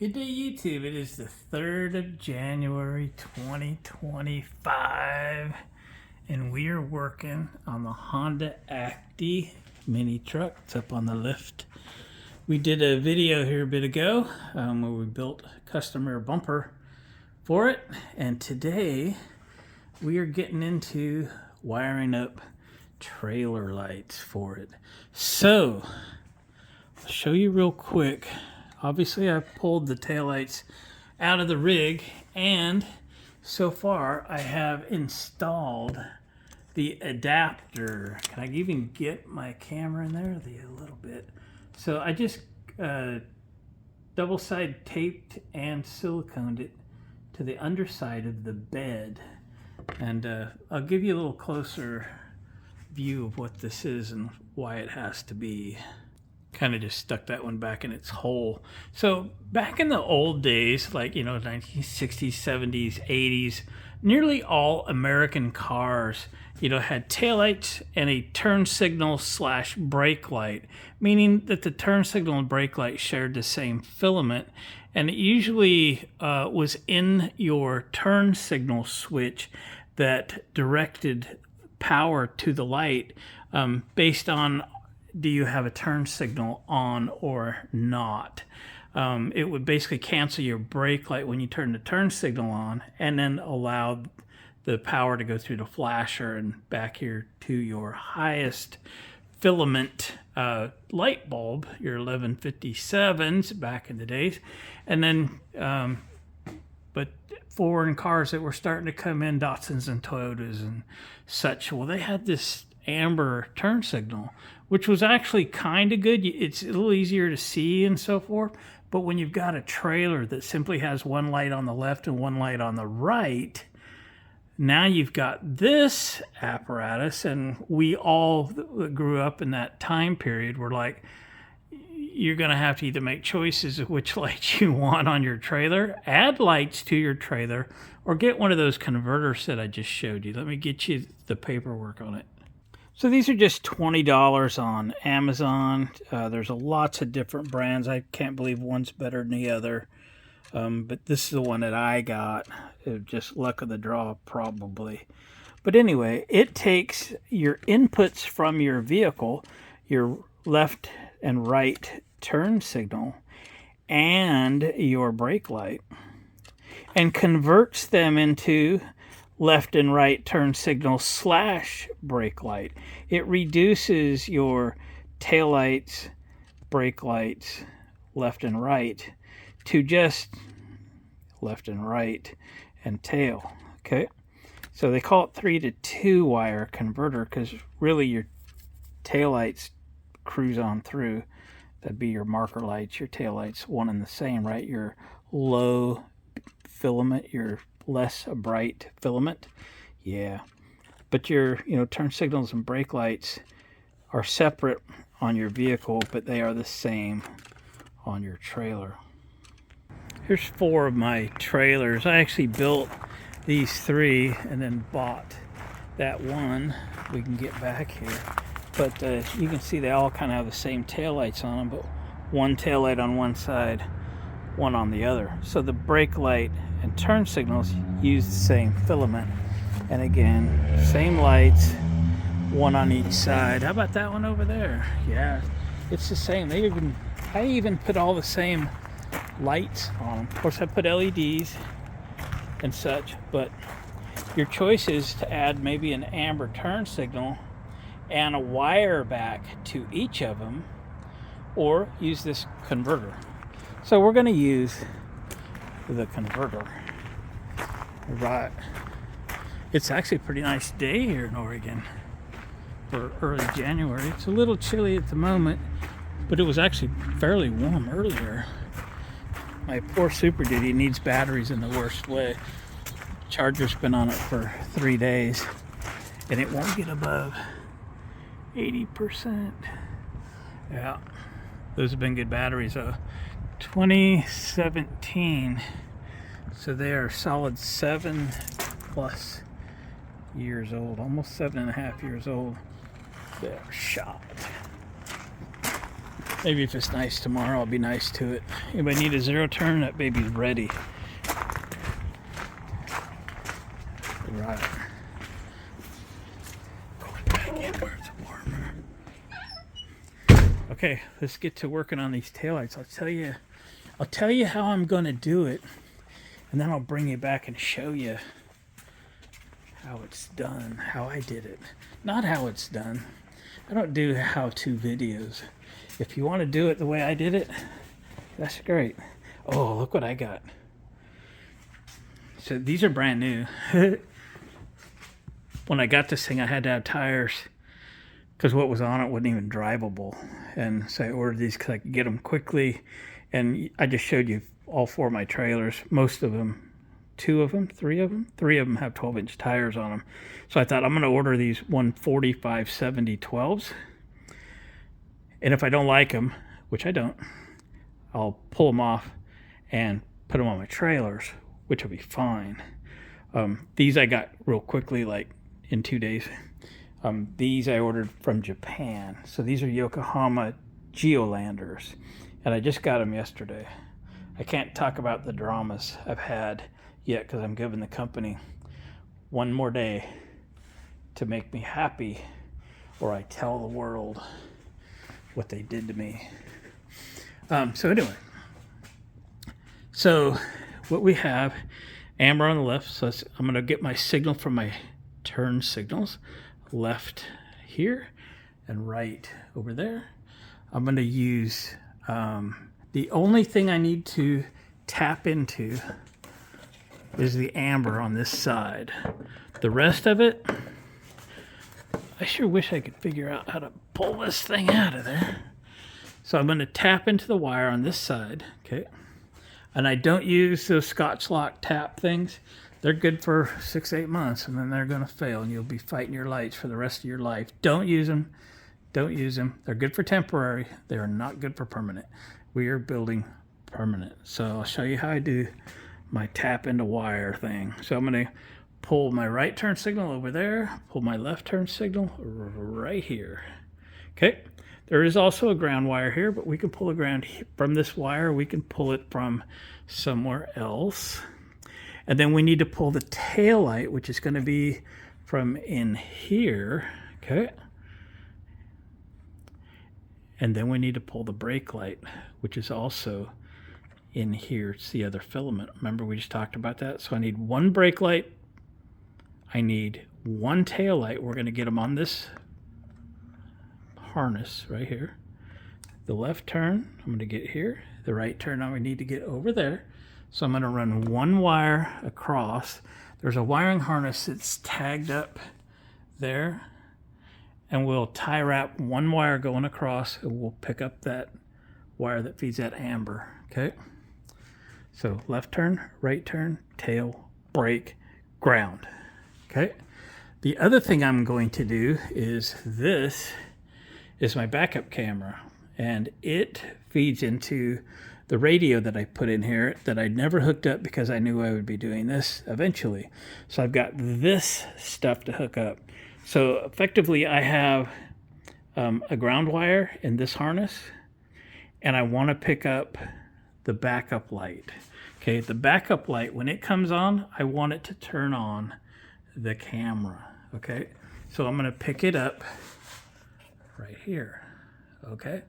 Good day, YouTube. It is the 3rd of January 2025, and we are working on the Honda Acti mini truck. It's up on the lift. We did a video here a bit ago where we built a customer bumper for it, and today we are getting into wiring up trailer lights for it. So, I'll show you real quick. Obviously, I pulled the taillights out of the rig, and so far I have installed the adapter. Can I even get my camera in there? A little bit. So I just double-side taped and siliconed it to the underside of the bed. And I'll give you a little closer view of what this is and why it has to be. Kind of just stuck that one back in its hole. So back in the old days, like, 1960s, 70s, 80s, nearly all American cars, had taillights and a turn signal / brake light, meaning that the turn signal and brake light shared the same filament. And it usually was in your turn signal switch that directed power to the light based on, do you have a turn signal on or not? It would basically cancel your brake light when you turn the turn signal on, and then allow the power to go through the flasher and back here to your highest filament light bulb, your 1157s back in the days. And then, but foreign cars that were starting to come in, Datsuns and Toyotas and such, well, they had this amber turn signal, which was actually kind of good. It's a little easier to see and so forth. But when you've got a trailer that simply has one light on the left and one light on the right, now you've got this apparatus. And we all that grew up in that time period were like, you're going to have to either make choices of which lights you want on your trailer, add lights to your trailer, or get one of those converters that I just showed you. Let me get you the paperwork on it. So these are just $20 on Amazon. There's lots of different brands. I can't believe one's better than the other. But this is the one that I got. Just luck of the draw, probably. But anyway, it takes your inputs from your vehicle, your left and right turn signal, and your brake light, and converts them into left and right turn signal / brake light. It reduces your tail lights, brake lights, left and right, to just left and right and tail. Okay, so they call it 3 to 2 wire converter, because really your tail lights cruise on through. That'd be your marker lights, your tail lights, one and the same, right? Your low filament, your less bright filament, yeah. But your turn signals and brake lights are separate on your vehicle, but they are the same on your trailer. Here's 4 of my trailers. I actually built these 3 and then bought that one. We can get back here, but you can see they all kind of have the same tail lights on them, but one tail light on one side, one on the other. So the brake light and turn signals use the same filament, and again, same lights, one on each side. How about that one over there? Yeah, it's the same. I even put all the same lights on them. Of course, I put LEDs and such, but your choice is to add maybe an amber turn signal and a wire back to each of them, or use this converter. So we're going to use the converter. Right. It's actually a pretty nice day here in Oregon for early January. It's a little chilly at the moment, but it was actually fairly warm earlier. My poor Super Duty needs batteries in the worst way. Charger's been on it for 3 days, and it won't get above 80%. Yeah, those have been good batteries though. 2017, so they are solid 7+ years old, almost 7.5 years old. They're shot. Maybe if it's nice tomorrow, I'll be nice to it. Anybody need a 0 turn? That baby's ready. Right. Going back in where it's warmer. Okay, let's get to working on these taillights. I'll tell you how I'm gonna do it, and then I'll bring you back and show you how it's done, how I did it. Not how it's done. I don't do how-to videos. If you want to do it the way I did it, that's great. Oh, look what I got. So these are brand new. When I got this thing, I had to have tires because what was on it wasn't even drivable. And so I ordered these because I could get them quickly. And I just showed you all 4 of my trailers. Most of them, 2 of them, 3 of them? 3 of them have 12-inch tires on them. So I thought I'm going to order these 145/70 12s. And if I don't like them, which I don't, I'll pull them off and put them on my trailers, which will be fine. These I got real quickly, like in 2 days. These I ordered from Japan. So these are Yokohama Geolanders. And I just got them yesterday. I can't talk about the dramas I've had yet because I'm giving the company one more day to make me happy, or I tell the world what they did to me. So anyway, so what we have, amber on the left. So I'm going to get my signal from my turn signals, left here and right over there. I'm going to use the only thing I need to tap into is the amber on this side. The rest of it, I sure wish I could figure out how to pull this thing out of there. So I'm going to tap into the wire on this side, okay? And I don't use those Scotch lock tap things. They're good for 6-8 months, and then they're going to fail, and you'll be fighting your lights for the rest of your life. Don't use them. Don't use them. They're good for temporary. They are not good for permanent. We are building permanent. So I'll show you how I do my tap into wire thing. So I'm going to pull my right turn signal over there, pull my left turn signal right here. Okay, there is also a ground wire here, but we can pull the ground from this wire. We can pull it from somewhere else. And then we need to pull the tail light, which is going to be from in here. Okay. And then we need to pull the brake light, which is also in here. It's the other filament. Remember we just talked about that? So I need 1 brake light. I need 1 tail light. We're going to get them on this harness right here. The left turn, I'm going to get here. The right turn, I need to get over there. So I'm going to run 1 wire across. There's a wiring harness that's tagged up there. And we'll tie wrap 1 wire going across, and we'll pick up that wire that feeds that amber. Okay? So left turn, right turn, tail, brake, ground. Okay? The other thing I'm going to do is this is my backup camera, and it feeds into the radio that I put in here that I never hooked up because I knew I would be doing this eventually. So I've got this stuff to hook up. So effectively I have a ground wire in this harness, and I want to pick up the backup light. Okay, the backup light, when it comes on, I want it to turn on the camera. Okay, so I'm going to pick it up right here. Okay,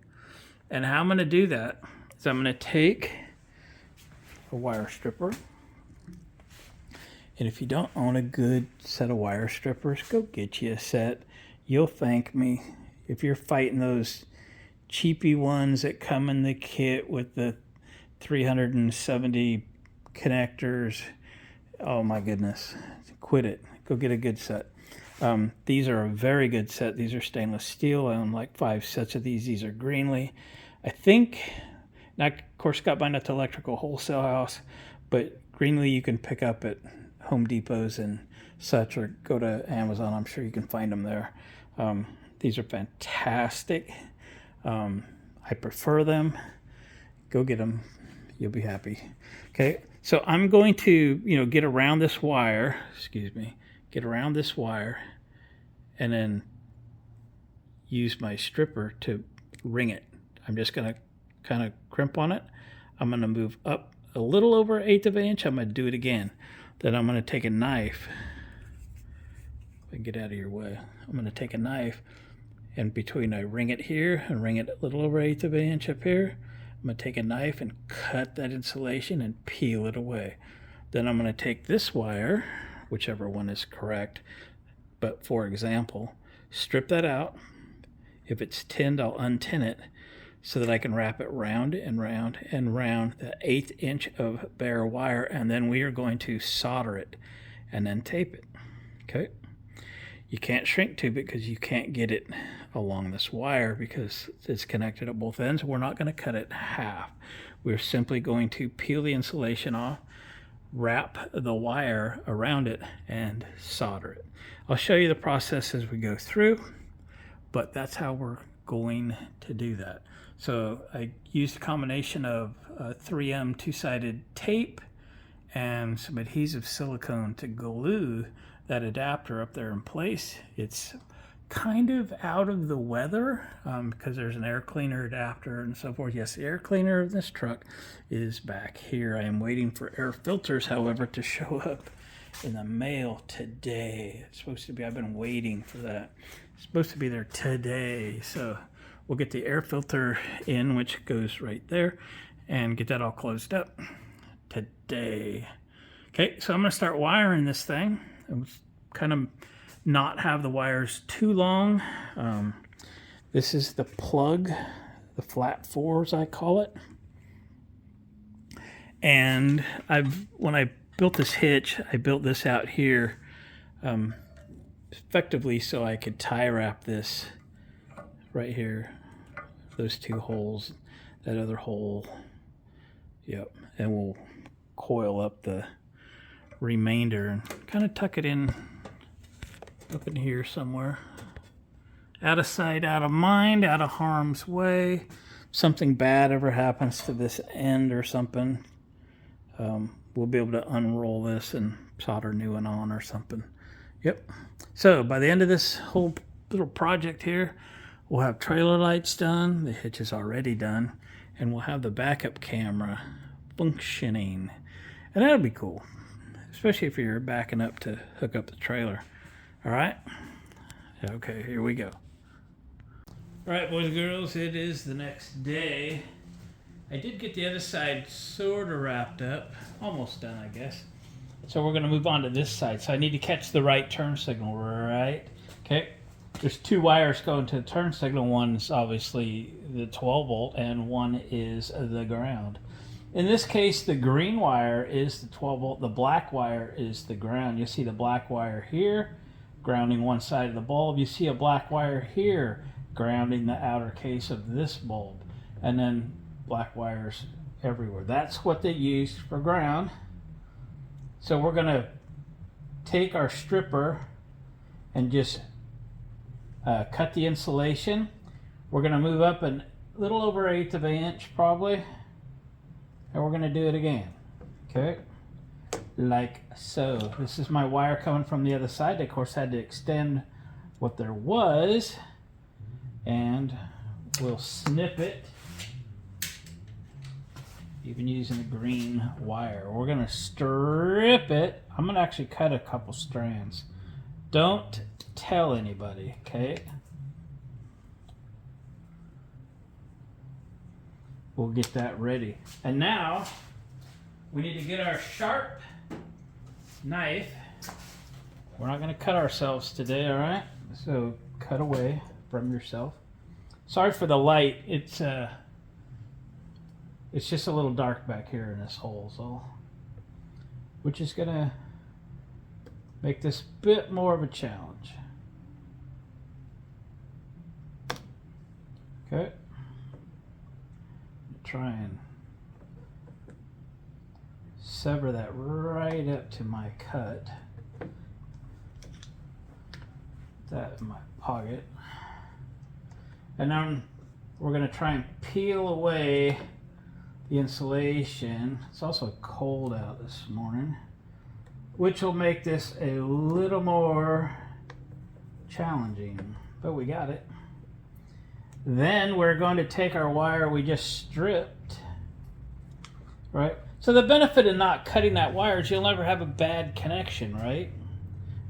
and how I'm going to do that is I'm going to take a wire stripper. And if you don't own a good set of wire strippers, go get you a set. You'll thank me. If you're fighting those cheapy ones that come in the kit with the 370 connectors, oh my goodness, quit it. Go get a good set. These are a very good set. These are stainless steel. I own like 5 sets of these. These are Greenlee. I think, now of course got mine at the electrical wholesale house, but Greenlee you can pick up at Home Depots and such, or go to Amazon. I'm sure you can find them there. These are fantastic. I prefer them. Go get them. You'll be happy. Okay, so I'm going to, get around this wire. Get around this wire, and then use my stripper to ring it. I'm just going to kind of crimp on it. I'm going to move up a little over 1/8 of an inch. I'm going to do it again. Then I'm going to take a knife. If I can get out of your way. I'm going to take a knife, and between I ring it here and ring it a little over 1/8 of an inch up here, I'm going to take a knife and cut that insulation and peel it away. Then I'm going to take this wire, whichever one is correct, but for example, strip that out. If it's tinned, I'll untin it so that I can wrap it round and round and round the 1/8 inch of bare wire, and then we are going to solder it and then tape it. Okay? You can't shrink tube it because you can't get it along this wire because it's connected at both ends. We're not going to cut it in half. We're simply going to peel the insulation off, wrap the wire around it, and solder it. I'll show you the process as we go through, but that's how we're going to do that. So I used a combination of 3M two-sided tape and some adhesive silicone to glue that adapter up there in place. It's kind of out of the weather because there's an air cleaner adapter and so forth. Yes, the air cleaner of this truck is back here. I am waiting for air filters, however, to show up in the mail today. It's supposed to be, I've been waiting for that. It's supposed to be there today. So we'll get the air filter in, which goes right there, and get that all closed up today. Okay, so I'm going to start wiring this thing. Kind of not have the wires too long. This is the plug, the flat 4s I call it. And when I built this hitch, I built this out here effectively so I could tie wrap this right here. Those 2 holes, that other hole. Yep, and we'll coil up the remainder and kind of tuck it in up in here somewhere. Out of sight, out of mind, out of harm's way. Something bad ever happens to this end or something, we'll be able to unroll this and solder a new one on or something. Yep. So by the end of this whole little project here, we'll have trailer lights done, the hitch is already done, and we'll have the backup camera functioning. And that'll be cool, especially if you're backing up to hook up the trailer. All right? Okay, here we go. All right, boys and girls, it is the next day. I did get the other side sort of wrapped up. Almost done, I guess. So we're going to move on to this side. So I need to catch the right turn signal, right? Okay. There's 2 wires going to the turn signal. One's obviously the 12 volt and one is the ground. In this case, the green wire is the 12 volt. The black wire is the ground. You see the black wire here, grounding one side of the bulb. You see a black wire here, grounding the outer case of this bulb. And then black wires everywhere. That's what they used for ground. So we're going to take our stripper and just cut the insulation. We're going to move up a little over 1/8 of an inch probably. And we're going to do it again. Okay. Like so. This is my wire coming from the other side. I, of course, had to extend what there was. And we'll snip it. Even using a green wire. We're going to strip it. I'm going to actually cut a couple strands. Don't tell anybody, okay? We'll get that ready. And now we need to get our sharp knife. We're not going to cut ourselves today, all right? So cut away from yourself. Sorry for the light. It's just a little dark back here in this hole, so which is going to make this a bit more of a challenge. Okay. Try and sever that right up to my cut. Put that in my pocket. And then we're going to try and peel away the insulation. It's also cold out this morning, which will make this a little more challenging, but we got it. Then we're going to take our wire we just stripped, right? So the benefit of not cutting that wire is you'll never have a bad connection, right?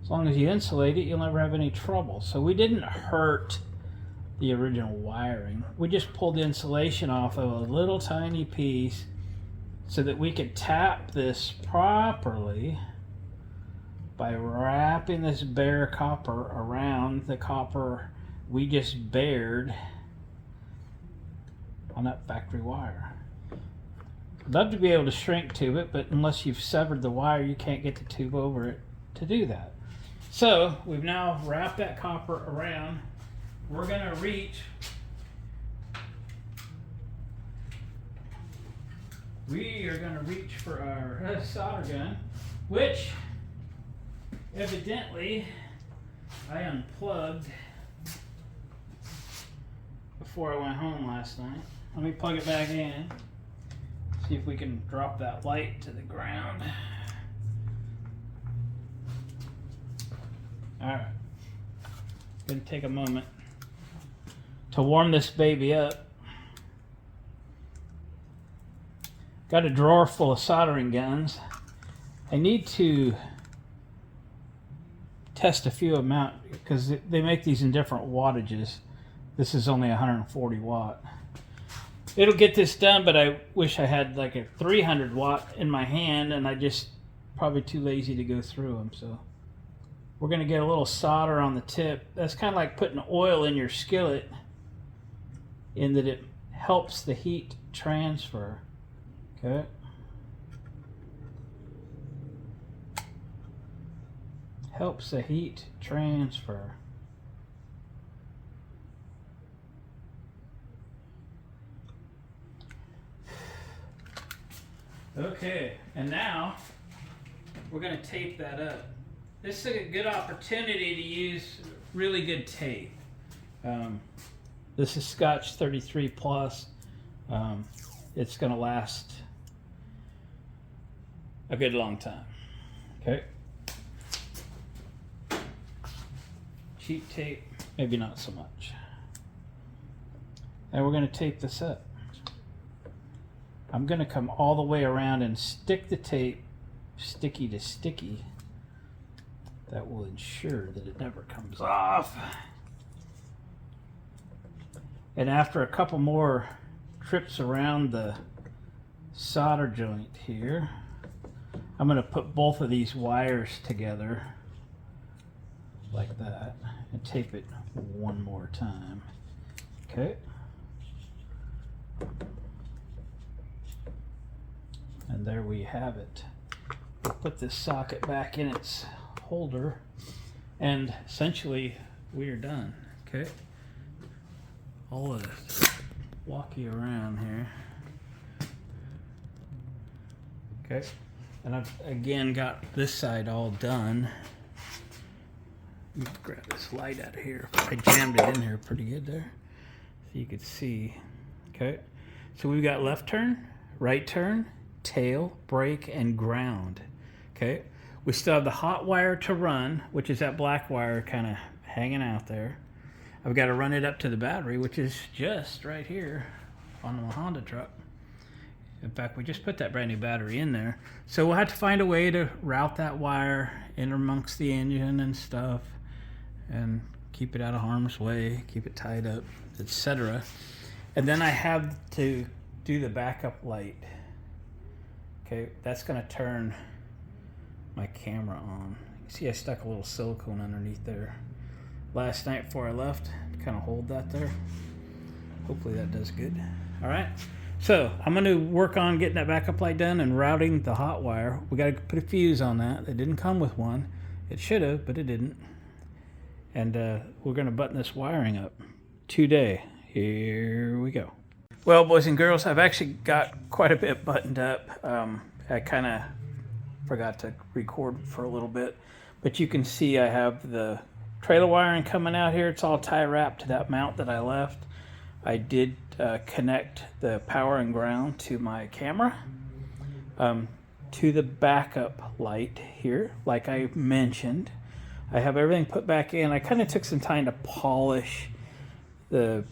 As long as you insulate it, you'll never have any trouble. So we didn't hurt the original wiring. We just pulled the insulation off of a little tiny piece so that we could tap this properly by wrapping this bare copper around the copper we just bared on that factory wire. I'd love to be able to shrink tube it, but unless you've severed the wire, you can't get the tube over it to do that. So we've now wrapped that copper around. We're going to reach for our solder gun, which evidently I unplugged before I went home last night. Let me plug it back in, see if we can drop that light to the ground. Alright, gonna take a moment to warm this baby up. Got a drawer full of soldering guns. I need to test a few of them out because they make these in different wattages. This is only 140 watt. It'll get this done, but I wish I had like a 300 watt in my hand, and I just probably too lazy to go through them. So we're going to get a little solder on the tip. That's kind of like putting oil in your skillet, in that it helps the heat transfer. Okay. Helps the heat transfer. Okay, and now we're going to tape that up. This is a good opportunity to use really good tape. This is Scotch 33 Plus. It's going to last a good long time. Okay. Cheap tape, maybe not so much. And we're going to tape this up. I'm going to come all the way around and stick the tape sticky to sticky. That will ensure that it never comes off. And after a couple more trips around the solder joint here, I'm going to put both of these wires together like that and tape it one more time. Okay. And there we have it. We'll put this socket back in its holder, and essentially we are done. Okay. I'll walk you around here. Okay. And I've again got this side all done. Let me grab this light out of here. I jammed it in here pretty good there, so you could see. Okay. So we've got left turn, right turn, tail, brake, and ground. Okay. We still have the hot wire to run, which is that black wire kind of hanging out there. I've got to run it up to the battery, which is just right here on the Honda truck. In fact, we just put that brand new battery in there. So we'll have to find a way to route that wire in amongst the engine and stuff and keep it out of harm's way, keep it tied up, etc. And then I have to do the backup light. Okay, that's going to turn my camera on. You see I stuck a little silicone underneath there last night before I left to kind of hold that there. Hopefully that does good. All right, so I'm going to work on getting that backup light done and routing the hot wire. We got to put a fuse on that. It didn't come with one. It should have, but it didn't. And we're going to button this wiring up today. Here we go. Well, boys and girls, I've actually got quite a bit buttoned up. I kind of forgot to record for a little bit, but you can see I have the trailer wiring coming out here. It's all tie wrapped to that mount that I left. I did connect the power and ground to my camera, to the backup light here, like I mentioned. I have everything put back in. I kind of took some time to polish the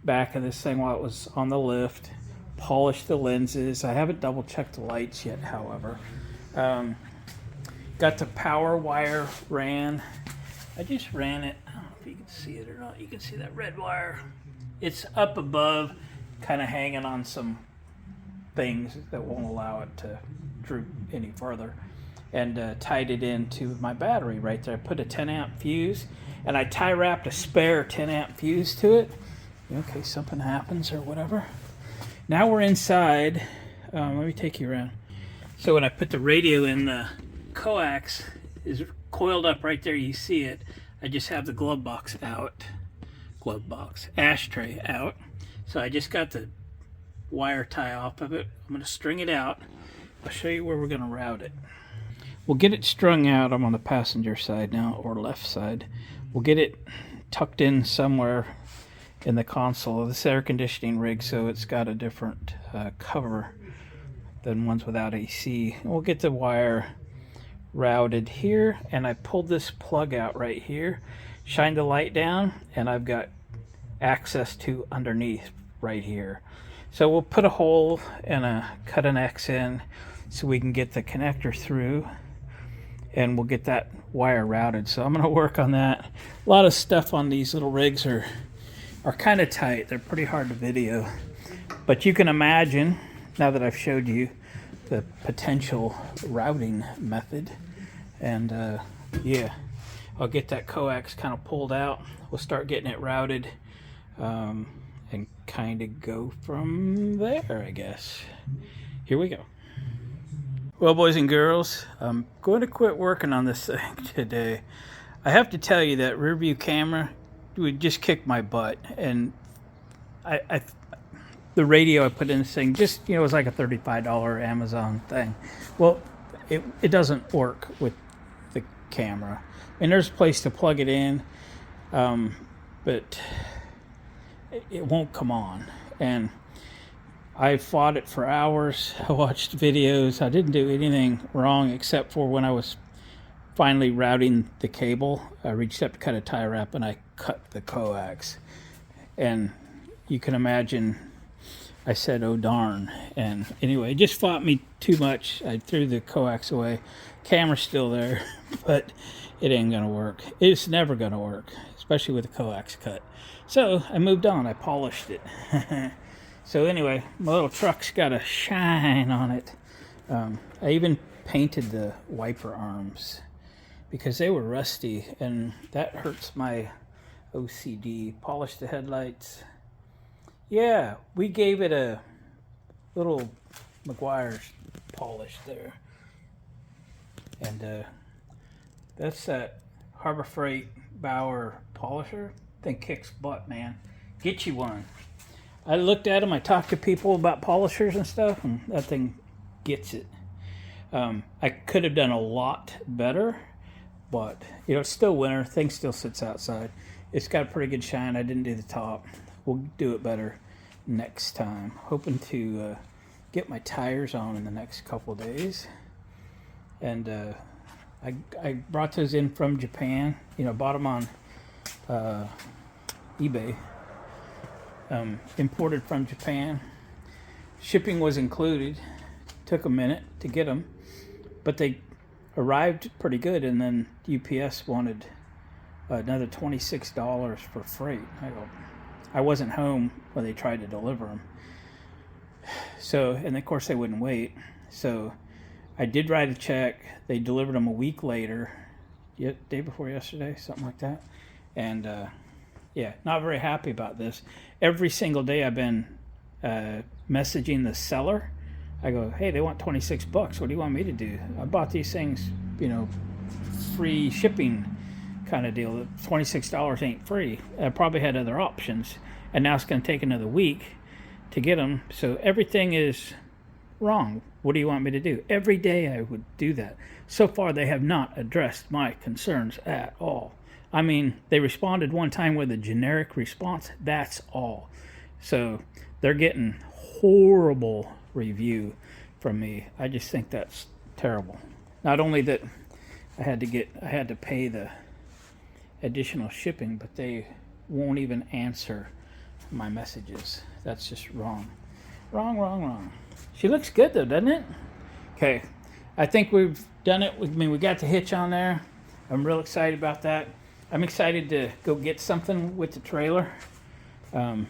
back of this thing while it was on the lift, polished the lenses. I haven't double checked the lights yet, however. Got the power wire ran. I just ran it. I don't know if you can see it or not. You can see that red wire. It's up above, kind of hanging on some things that won't allow it to droop any further. And tied it into my battery right there. I put a 10 amp fuse, and I tie wrapped a spare 10 amp fuse to it in case something happens or whatever. Now we're inside. Let me take you around. So when I put the radio in, the coax is coiled up right there. You see it. I just have the glove box out. Ashtray out. So I just got the wire tie off of it. I'm going to string it out. I'll show you where we're going to route it. We'll get it strung out. I'm on the passenger side now, or left side. We'll get it tucked in somewhere in the console of this air conditioning rig, so it's got a different cover than ones without AC. We'll get the wire routed here, and I pulled this plug out right here, shined the light down, and I've got access to underneath right here. So we'll put a hole and cut an X in so we can get the connector through, and we'll get that wire routed. So I'm going to work on that. A lot of stuff on these little rigs are kind of tight. They're pretty hard to video. But you can imagine, now that I've showed you the potential routing method, and yeah, I'll get that coax kind of pulled out. We'll start getting it routed and kind of go from there, I guess. Here we go. Well, boys and girls, I'm going to quit working on this thing today. I have to tell you that rear view camera would just kick my butt, and the radio I put in this thing just, it was like a $35 Amazon thing. Well, it doesn't work with the camera. And there's a place to plug it in, but it won't come on. And I fought it for hours. I watched videos. I didn't do anything wrong except for when I was finally routing the cable. I reached up to cut a tie wrap, and I cut the coax. And you can imagine I said, oh darn. And anyway, it just fought me too much. I threw the coax away. Camera's still there, but it ain't gonna work. It's never gonna work, especially with the coax cut. So I moved on. I polished it. So anyway, my little truck's got a shine on it. I even painted the wiper arms because they were rusty, and that hurts my OCD. Polished the headlights. Yeah, we gave it a little McGuire's polish there. And that's that Harbor Freight Bauer polisher. Thing kicks butt, man. Get you one. I looked at them. I talked to people about polishers and stuff, and that thing gets it. I could have done a lot better, but it's still winter. Thing still sits outside. It's got a pretty good shine. I didn't do the top. We'll do it better next time. Hoping to get my tires on in the next couple of days. And I brought those in from Japan. Bought them on eBay. Imported from Japan. Shipping was included. Took a minute to get them, but they arrived pretty good. And then UPS wanted another $26 for freight. I wasn't home when they tried to deliver them. So, and of course they wouldn't wait. So I did write a check. They delivered them a week later, day before yesterday, something like that. And yeah, not very happy about this. Every single day I've been messaging the seller. I go, hey, they want $26. What do you want me to do? I bought these things, free shipping kind of deal. $26 ain't free. I probably had other options, and now it's going to take another week to get them. So everything is wrong. What do you want me to do? Every day I would do that. So far, they have not addressed my concerns at all. I mean, they responded one time with a generic response. That's all. So they're getting horrible review from me. I just think that's terrible. Not only that I had to pay the additional shipping, but they won't even answer my messages. That's just wrong. Wrong. She looks good though, doesn't it? Okay, I think we've done it. I mean, we got the hitch on there. I'm real excited about that. I'm excited to go get something with the trailer, and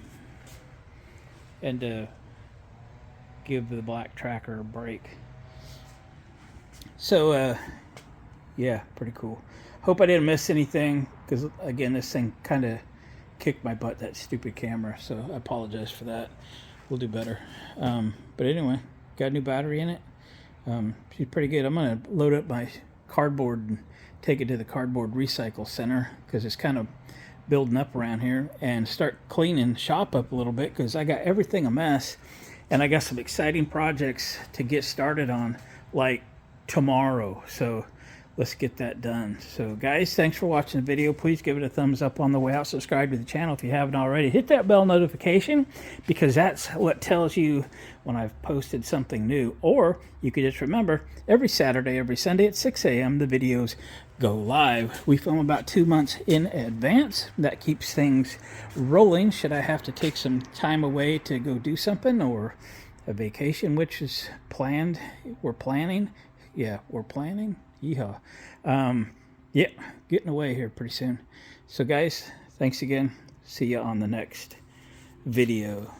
give the black tracker a break. So, yeah, pretty cool. Hope I didn't miss anything, because again, this thing kind of kicked my butt, that stupid camera, so I apologize for that. We'll do better. But anyway, got a new battery in it. She's pretty good. I'm going to load up my cardboard and take it to the cardboard recycle center, because it's kind of building up around here, and start cleaning shop up a little bit, because I got everything a mess, and I got some exciting projects to get started on, like tomorrow. So let's get that done. So guys, thanks for watching the video. Please give it a thumbs up on the way out. Subscribe to the channel if you haven't already. Hit that bell notification, because that's what tells you when I've posted something new. Or you could just remember, every Saturday, every Sunday at 6 a.m. the videos go live. We film about 2 months in advance. That keeps things rolling. Should I have to take some time away to go do something, or a vacation, which is planned, we're planning. Yeah, we're planning. Yeehaw. Yeah, getting away here pretty soon. So guys, thanks again. See you on the next video.